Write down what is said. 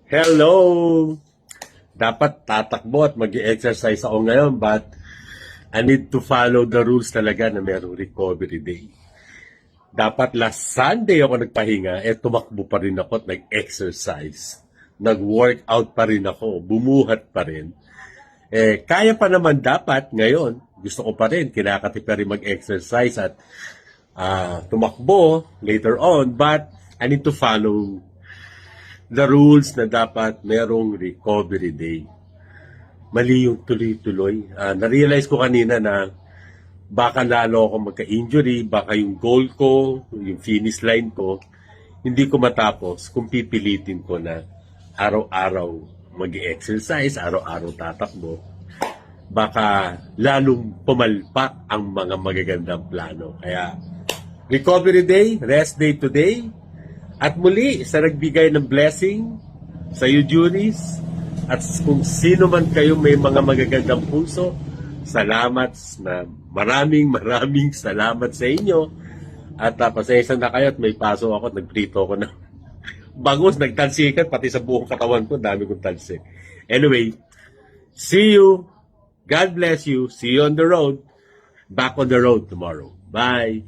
Hello! Dapat tatakbo at mag-exercise ako ngayon but I need to follow the rules talaga na merong recovery day. Dapat last Sunday ako nagpahinga, tumakbo pa rin ako at nag-exercise. Nag-workout pa rin ako, bumuhat pa rin. Kaya pa naman dapat ngayon, gusto ko pa rin, kinakati pa rin mag-exercise at tumakbo later on, but I need to follow the rules na dapat merong recovery day. Mali yung tuloy-tuloy. Na-realize ko kanina na baka lalo ako magka-injury, baka yung goal ko, yung finish line ko, hindi ko matapos kung pipilitin ko na araw-araw mag-exercise, araw-araw tatakbo. Baka lalong pumalpak ang mga magagandang plano. Kaya, recovery day, rest day today, at muli, sa nagbigay ng blessing sa iyo, Junis, at kung sino man kayo may mga magagandang puso, salamat na maraming salamat sa inyo. At pasensya na kayo at may paso ako at nagprito ako ng bangus, nagtalsikan, pati sa buong katawan ko, dami kong talsik. Anyway, see you. God bless you. See you on the road. Back on the road tomorrow. Bye.